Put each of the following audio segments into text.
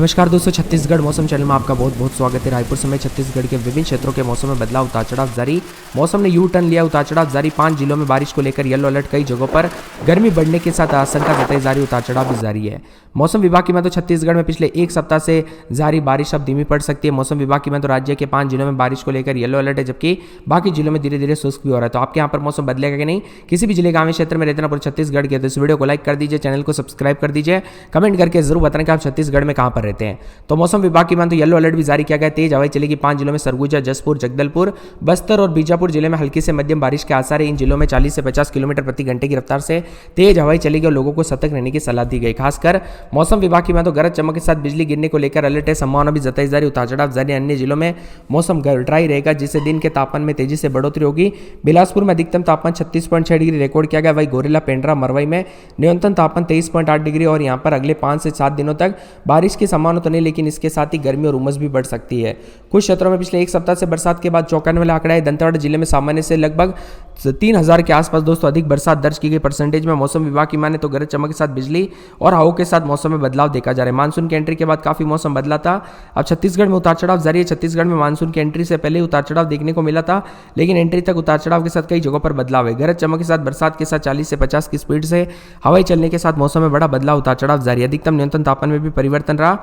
नमस्कार दोस्तों, छत्तीसगढ़ मौसम चैनल में आपका बहुत बहुत स्वागत है। रायपुर समेत छत्तीसगढ़ के विभिन्न क्षेत्रों के मौसम में बदलाव, उतार चढ़ाव जारी। मौसम ने यू टर्न लिया, उतार चढ़ाव जारी। 5 जिलों में बारिश को लेकर येलो अलर्ट, कई जगहों पर गर्मी बढ़ने के साथ आशंका जताई जारी, उतार चढ़ाव भी जारी है। मौसम विभाग की माने तो छत्तीसगढ़ में पिछले एक सप्ताह से जारी बारिश अब धीमी पड़ सकती है। मौसम विभाग की माने तो राज्य के 5 जिलों में बारिश को लेकर येलो अलर्ट है, जबकि बाकी जिलों में धीरे धीरे शुष्क भी हो रहा है। तो आपके यहाँ पर मौसम बदलेगा कि नहीं, किसी भी जिले ग्रामीण क्षेत्र में रहते ना पूरे छत्तीसगढ़ के, तो इस वीडियो को लाइक कर दीजिए, चैनल को सब्सक्राइब कर दीजिए, कमेंट करके जरूर बताएं कि आप छत्तीसगढ़ में कहाँ पर रहते हैं। तो मौसम विभाग की माने तो येलो अलर्ट भी जारी किया गया। तेज हवाएं चलेगी 5 जिलों में, सरगुजा, जसपुर, जगदलपुर, बस्तर और बीजापुर जिले में हल्की से मध्यम बारिश के आसार है। इन जिलों में 40 से 50 किलोमीटर प्रति घंटे की रफ्तार से तेज हवाएं चलेगी और लोगों को सतर्क रहने की सलाह दी गई। खासकर मौसम विभाग की माने तो गरज चमक के साथ बिजली गिरने को लेकर अलर्ट है, संभावना भी जताई जारी, उतार चढ़ाव जारी। अन्य जिलों में मौसम ड्राई रहेगा, जिससे दिन के तापमान में तेजी से बढ़ोतरी होगी। बिलासपुर में अधिकतम तापमान 36.6 डिग्री रिकॉर्ड किया गया। वही गोरेला, पेंड्रा, मरवाई में न्यूनतम तापमान 23.8 डिग्री। और यहाँ पर अगले 5 से 7 दिनों तक बारिश की संभावना तो नहीं, लेकिन इसके साथ ही गर्मी और उमस भी बढ़ सकती है। कुछ क्षेत्रों में पिछले एक सप्ताह से बरसात के बाद चौंकाने वाला आंकड़ा है। दंतेवाड़ा जिले में सामान्य से लगभग 3000 के आसपास दोस्तों अधिक बरसात दर्ज की गई। परसेंटेज में मौसम विभाग की माने तो गरज चमक के साथ बिजली और हवाओं के साथ मौसम में बदलाव देखा जा रहा है। मानसून की एंट्री के बाद काफी मौसम बदला था। अब छत्तीसगढ़ में उतार चढ़ाव जारी है। छत्तीसगढ़ में मानसून की एंट्री से पहले उतार चढ़ाव देखने को मिला था, लेकिन एंट्री तक उतार चढ़ाव के साथ कई जगहों पर बदलाव है। गरज चमक के साथ बरसात के साथ 40 से 50 की स्पीड से हवाई चलने के साथ मौसम में बड़ा बदलाव, उतार चढ़ाव जारी। अधिकतम न्यूनतम तापमान में भी परिवर्तन रहा।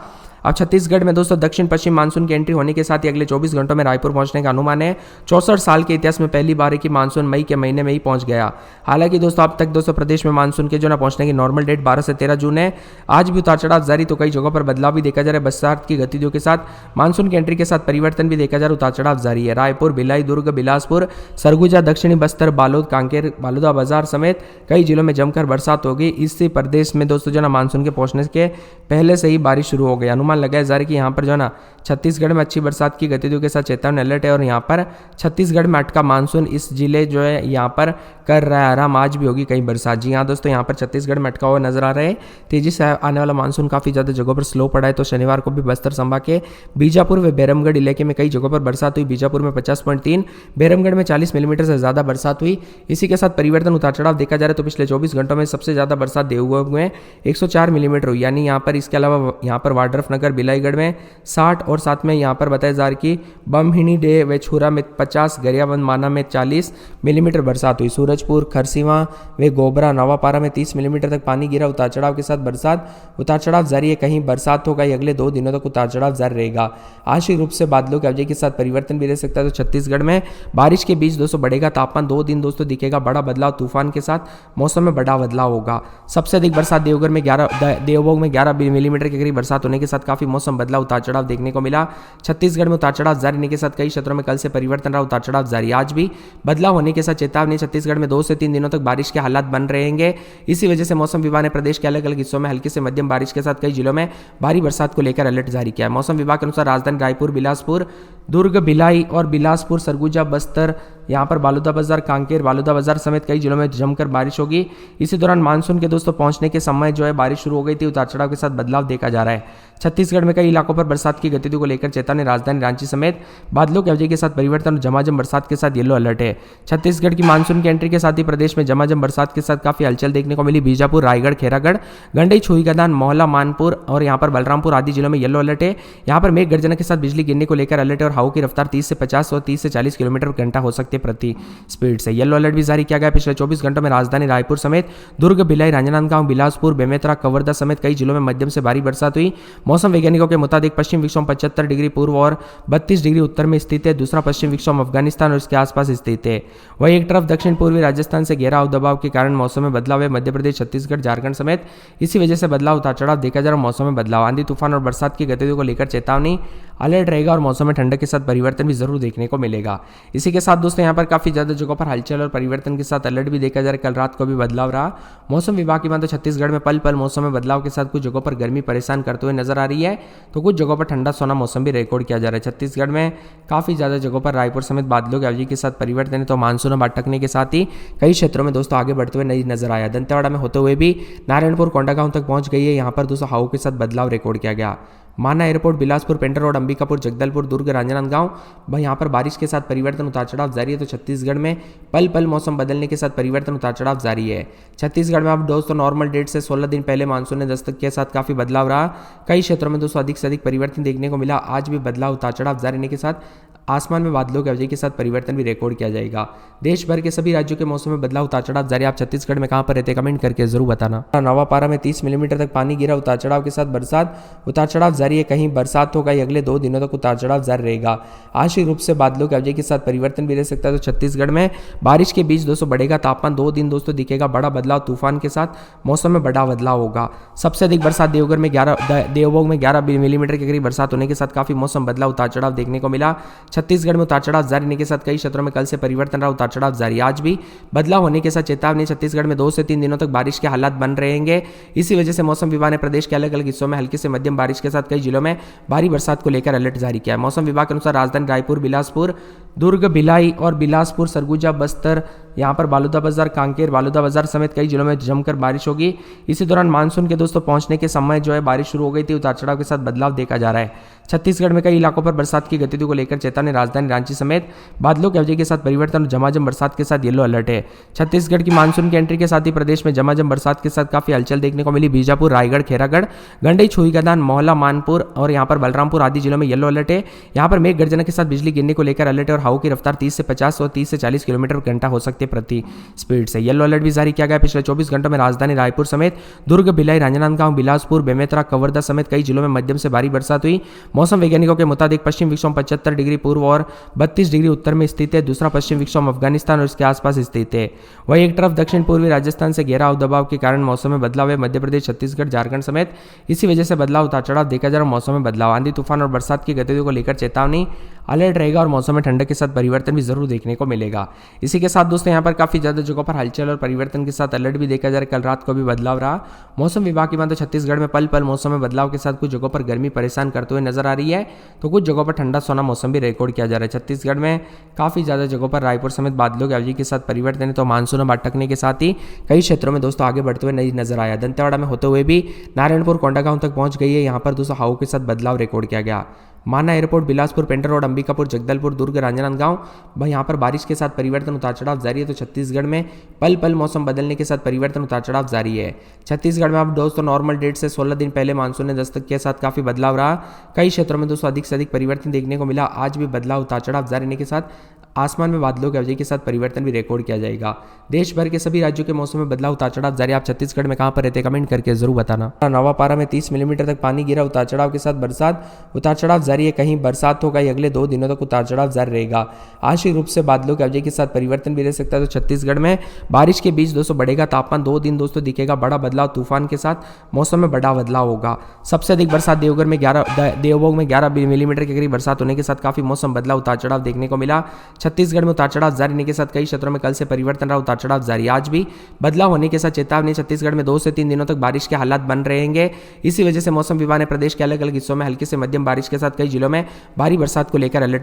अब छत्तीसगढ़ में दोस्तों दक्षिण पश्चिम मानसून की एंट्री होने के साथ ही अगले 24 घंटों में रायपुर पहुंचने का अनुमान है। 64 साल के इतिहास में पहली बार है कि मानसून मई के महीने में ही पहुंच गया। हालांकि दोस्तों अब तक दोस्तों प्रदेश में मानसून के जो ना पहुंचने की नॉर्मल डेट 12 से 13 जून है। आज भी उतार चढ़ाव जारी, तो कई जगहों पर बदलाव भी देखा जा रहा है। बरसात की गतिविधियों के साथ मानसून की एंट्री के साथ परिवर्तन भी देखा जा रहा है, उतार चढ़ाव जारी है। रायपुर, भिलाई, दुर्ग, बिलासपुर, सरगुजा, दक्षिणी बस्तर, बालोद, कांकेर, बालोदा बाजार समेत कई जिलों में जमकर बरसात होगी। इससे प्रदेश में दोस्तों जो ना मानसून के पहुंचने के पहले से ही बारिश शुरू हो गई। अनुमान लगाया जा रहा है कि यहाँ पर जो ना छत्तीसगढ़ में अच्छी बरसात की गतिविधियों के साथ चेतावनी अलर्ट है। और यहाँ पर छत्तीसगढ़ में अटका मानसून इस जिले जो है यहाँ पर कर रहा है आराम। आज भी होगी कहीं बरसात। जी हाँ दोस्तों, यहाँ पर छत्तीसगढ़ में अटका हुआ नजर आ रहा है। तेजी से आने वाला मानसून काफी ज्यादा जगहों पर स्लो पड़ा है। तो शनिवार को भी बस्तर संभाग के बीजापुर व बैरमगढ़ इलाके में कई जगहों पर बरसात हुई। बीजापुर में 50.3, बैरमगढ़ में 40 मिलीमीटर से ज्यादा बरसात हुई। इसी के साथ परिवर्तन, उतार चढ़ाव देखा जा रहा है। तो पिछले 24 घंटों में सबसे ज्यादा बरसात देवगढ़ में 104 मिलीमीटर हुई, यानी यहाँ पर। इसके अलावा यहाँ पर वाड्रफनगर, बिलाईगढ़ में 60 और साथ में यहाँ पर बताया जा रहा है कि बमहिनी डे व छुरा में 50, गरियाबंद माना में 40 मिलीमीटर बरसात हुई। सूरजपुर, खरसीवा व गोबरा, नवापारा में 30 मिलीमीटर तक पानी गिरा। उतार चढ़ाव के साथ बरसात, उतार चढ़ाव जारी है। कहीं बरसात होगा, अगले 2 दिनों तक उतार चढ़ाव जारी रहेगा। आंशिक रूप से बादलों के अवधि के साथ परिवर्तन भी रह सकता है। तो छत्तीसगढ़ में बारिश के बीच दोस्तों बढ़ेगा तापमान। 2 दिन दोस्तों दिखेगा बड़ा बदलाव, तूफान के साथ मौसम में बड़ा बदलाव होगा। सबसे अधिक बरसात देवघर में 11 मिलीमीटर के करीब बरसात होने के साथ काफी मौसम बदलाव, उतार चढ़ाव देखने को मिला। छत्तीसगढ़ में उतार चढ़ाव जारी रहने के साथ कई क्षेत्रों में कल से परिवर्तन रहा, उतार चढ़ाव जारी। आज भी बदलाव होने के साथ चेतावनी। छत्तीसगढ़ में 2 से 3 दिनों तक बारिश के हालात बन रहेंगे। इसी वजह से मौसम विभाग ने प्रदेश के अलग अलग हिस्सों में हल्की से मध्यम बारिश के साथ कई जिलों में भारी बरसात को लेकर अलर्ट जारी किया है। मौसम विभाग के अनुसार राजधानी रायपुर, बिलासपुर, दुर्ग, भिलाई और बिलासपुर, सरगुजा, बस्तर, यहाँ पर बालोदा बाजार, कांकेर, बालोदा बाजार समेत कई जिलों में जमकर बारिश होगी। इसी दौरान मानसून के दोस्तों पहुंचने के समय जो है बारिश शुरू हो गई थी। उतार चढ़ाव के साथ बदलाव देखा जा रहा है। छत्तीसगढ़ में कई इलाकों पर बरसात की गतिविधियों को लेकर चेतावनी। राजधानी रांची समेत बादलों की अवधि के साथ परिवर्तन और झमाझम बरसात के साथ येलो अलर्ट है। छत्तीसगढ़ की मानसून की एंट्री के साथ ही प्रदेश में झमाझम बरसात के साथ काफी हलचल देखने को मिली। बीजापुर, रायगढ़, खैरागढ़, गंडई, छुईगदान, मोहला, मानपुर और यहाँ पर बलरामपुर आदि जिलों में येलो अलर्ट है। यहाँ पर मेघ गर्जना के साथ बिजली गिरने को लेकर अलर्ट है और हवाओं की रफ्तार 30 से 50 और 30 से 40 किलोमीटर घंटा हो सकती है प्रति स्पीड से। येलो अलर्ट भी जारी किया गया। पिछले 24 घंटों में राजधानी रायपुर समेत दुर्ग, भिलाई, राजनांदगांव, बिलासपुर, बेमेतरा, कवर्धा समेत कई जिलों में मध्यम से भारी बरसात हुई। मौसम वैज्ञानिकों के मुताबिक पश्चिम विक्षोभ 75 डिग्री पूर्व और 32 डिग्री उत्तर में स्थित है। दूसरा पश्चिम विक्षोभ अफगानिस्तान और इसके आसपास स्थित है। वहीं एक तरफ दक्षिण पूर्वी राजस्थान से गहरा दबाव के कारण मौसम में बदलाव है। मध्य प्रदेश, छत्तीसगढ़, झारखंड समेत इसी वजह से बदलाव, उतार चढ़ाव देखा जा रहा है। मौसम में बदलाव, आंधी तूफान और बरसात की गतिविधियों को लेकर चेतावनी, अलर्ट रहेगा और मौसम में ठंडक के साथ परिवर्तन भी जरूर देखने को मिलेगा। इसी के साथ दोस्तों यहाँ पर काफी ज्यादा जगहों पर हलचल और परिवर्तन के साथ अलर्ट भी देखा जा रहा है। कल रात को भी बदलाव रहा। मौसम विभाग की माने तो छत्तीसगढ़ में पल पल मौसम में बदलाव के साथ कुछ जगहों पर गर्मी परेशान करते हुए नजर आ रही है, तो कुछ जगहों पर ठंडा सोना मौसम भी रिकॉर्ड किया जा रहा है। छत्तीसगढ़ में काफी ज्यादा जगहों पर रायपुर समेत बादलों की अवधि के साथ परिवर्तन है। तो मानसून अब अटकने के साथ ही कई क्षेत्रों में दोस्तों आगे बढ़ते हुए नहीं नजर आया। दंतेवाड़ा में होते हुए भी नारायणपुर, कोंडागांव तक पहुंच गई है। यहाँ पर दोस्तों हवाओं के साथ बदलाव रिकॉर्ड किया गया। माना एयरपोर्ट, बिलासपुर, पेंटर रोड, अंबिकापुर, जगदलपुर, दुर्ग, राजनांदगांव भाई यहाँ पर बारिश के साथ परिवर्तन उतार चढ़ाव जारी है। तो छत्तीसगढ़ में पल पल मौसम बदलने के साथ परिवर्तन उतार चढ़ाव जारी है। छत्तीसगढ़ में अब दोस्तों नॉर्मल डेट से 16 दिन पहले मानसून ने दस्तक के साथ काफी बदलाव रहा। कई क्षेत्रों में दोस्तों अधिक से अधिक परिवर्तन देखने को मिला। आज भी बदलाव उतार चढ़ाव जारी रहने के साथ आसमान में बादलों की वजह के साथ परिवर्तन भी रिकॉर्ड किया जाएगा। देश भर के सभी राज्यों के मौसम में बदलाव उतार चढ़ाव जारी। आप छत्तीसगढ़ में कहां पर रहते हैं कमेंट करके जरूर बताना। नवापारा में 30 मिलीमीटर तक पानी गिरा। उतार चढ़ाव के साथ बरसात उतार चढ़ाव जारी है। कहीं बरसात होगा। अगले 2 दिनों तक उतार चढ़ाव जारी रहेगा। आंशिक रूप से बादलों की वजह के साथ परिवर्तन भी रह सकता है। तो छत्तीसगढ़ में बारिश के बीच दोस्तों बढ़ेगा तापमान। 2 दिन दोस्तों दिखेगा बड़ा बदलाव। तूफान के साथ मौसम में बड़ा बदलाव होगा। सबसे अधिक बरसात देवभोग में 11 मिलीमीटर के करीब बरसात होने के साथ काफी मौसम बदलाव उतार चढ़ाव देखने को मिला। छत्तीसगढ़ में उतार चढ़ाव जारी रहने के साथ कई क्षेत्रों में कल से परिवर्तन रहा। उतार चढ़ाव जारी। आज भी बदलाव होने के साथ चेतावनी। छत्तीसगढ़ में 2 से 3 दिनों तक बारिश के हालात बन रहेंगे। इसी वजह से मौसम विभाग ने प्रदेश के अलग अलग हिस्सों में हल्की से मध्यम बारिश के साथ कई जिलों में भारी बरसात को लेकर अलर्ट जारी किया है। मौसम विभाग के अनुसार राजधानी रायपुर, बिलासपुर, दुर्ग, भिलाई और बिलासपुर, सरगुजा, बस्तर, यहाँ पर बालूदाबाजार, कांकेर, बालूदाबाजार समेत कई जिलों में जमकर बारिश होगी। इसी दौरान मानसून के दोस्तों पहुंचने के समय जो है बारिश शुरू हो गई थी। उतार चढ़ाव के साथ बदलाव देखा जा रहा है। छत्तीसगढ़ में कई इलाकों पर बरसात की गतिविधियों को लेकर चेतावनी। राजधानी रांची समेत बादलों की वजह के साथ परिवर्तन और झमाझम बरसात के साथ येलो अलर्ट है। छत्तीसगढ़ की मानसून की एंट्री के साथ ही प्रदेश में झमाझम बरसात के साथ काफी हलचल देखने को मिली। बीजापुर, रायगढ़, खेरागढ़, गंडई, छुईगदान, मोहला, मानपुर और यहाँ पर बलरामपुर आदि जिलों में येलो अलर्ट है। यहाँ पर मेघ गर्जना के साथ बिजली गिरने को लेकर अलर्ट है और हवा की रफ्तार 30 से 50 और 30 से 40 किलोमीटर घंटा हो सकती है प्रति स्पीड से। येलो अलर्ट भी जारी किया गया। पिछले 24 घंटों में राजधानी रायपुर समेत दुर्ग, भिलाई, राजनांदगांव, बिलासपुर, बेमेतरा, कवर्धा समेत कई जिलों में मध्यम से भारी बरसात हुई। मौसम वैज्ञानिकों के मुताबिक पश्चिम विक्षोभ 75 डिग्री पूर्व और 32 डिग्री उत्तर में स्थित है। दूसरा पश्चिम विक्षोभ अफगानिस्तान और इसके आसपास स्थित है। वहीं एक तरफ दक्षिण पूर्वी राजस्थान से गहरा दबाव के कारण मौसम में बदलाव है। मध्य प्रदेश, छत्तीसगढ़, झारखंड समेत इसी वजह से बदलाव उतार चढ़ाव देखा जा रहा है। मौसम में बदलाव, आंधी, तूफान और बरसात की गतिविधियों को लेकर चेतावनी, अलर्ट रहेगा और मौसम में ठंडक के साथ परिवर्तन भी जरूर देखने को मिलेगा। इसी के साथ दोस्तों यहाँ पर काफी ज्यादा जगहों पर हलचल और परिवर्तन के साथ अलर्ट भी देखा जा रहा है। कल रात को भी बदलाव रहा। मौसम विभाग की माने तो छत्तीसगढ़ में पल पल मौसम में बदलाव के साथ कुछ जगहों पर गर्मी परेशान करते हुए नजर आ रही है, तो कुछ जगहों पर ठंडा सोना मौसम भी रिकॉर्ड किया जा रहा है। छत्तीसगढ़ में काफी ज्यादा जगहों पर रायपुर समेत बादलों की अवधि के साथ परिवर्तन है, तो मानसून अब अटकने के साथ ही कई क्षेत्रों में दोस्तों आगे बढ़ते हुए नहीं नजर आया। दंतेवाड़ा में होते हुए भी नारायणपुर, कोंडागांव तक पहुंच गई है। यहाँ पर दोस्तों हवा के साथ बदलाव रिकॉर्ड किया गया। माना एयरपोर्ट, बिलासपुर, पेंटर रोड, अंबिकापुर, जगदलपुर, दुर्ग, राजनांदगांव भाई यहाँ पर बारिश के साथ परिवर्तन उतार चढ़ाव जारी है। तो छत्तीसगढ़ में पल पल मौसम बदलने के साथ परिवर्तन उतार चढ़ाव जारी है। छत्तीसगढ़ में अब दोस्तों नॉर्मल डेट से 16 दिन पहले मानसून ने दस्तक के साथ काफी बदलाव रहा। कई क्षेत्रों में दोस्तों अधिक से अधिक परिवर्तन देखने को मिला। आज भी बदलाव उतार चढ़ाव जारी रहने के साथ आसमान में बादलों की वजह के साथ परिवर्तन भी रिकॉर्ड किया जाएगा। देश भर के सभी राज्यों के मौसम में बदलाव उतार चढ़ाव जारी। आप छत्तीसगढ़ में कहां पर रहते हैं कमेंट करके जरूर बताना। नवापारा में 30 मिलीमीटर तक पानी गिरा। उतार चढ़ाव के साथ बरसात उतार चढ़ाव जारी है। कहीं बरसात होगा। अगले 2 दिनों तक उतार चढ़ाव जारी रहेगा। आंशिक रूप से बादलों की वजह के साथ परिवर्तन भी रह सकता है। तो छत्तीसगढ़ में बारिश के बीच दोस्तों बढ़ेगा तापमान। 2 दिन दोस्तों दिखेगा बड़ा बदलाव। तूफान के साथ मौसम में बड़ा बदलाव होगा। सबसे अधिक बरसात देवभोग में 11 मिलीमीटर के करीब बरसात होने के साथ काफी मौसम बदलाव उतार चढ़ाव देखने को मिला। छत्तीसगढ़ में उतार चढ़ाव जारी रहने के साथ कई क्षेत्रों में कल से परिवर्तन रहा। उतार चढ़ाव जारी। आज भी बदलाव होने के साथ चेतावनी। छत्तीसगढ़ में 2 से 3 दिनों तक बारिश के हालात बन रहेंगे। इसी वजह से मौसम विभाग ने प्रदेश के अलग अलग हिस्सों में हल्की से मध्यम बारिश के साथ कई जिलों में भारी बरसात को लेकर अलर्ट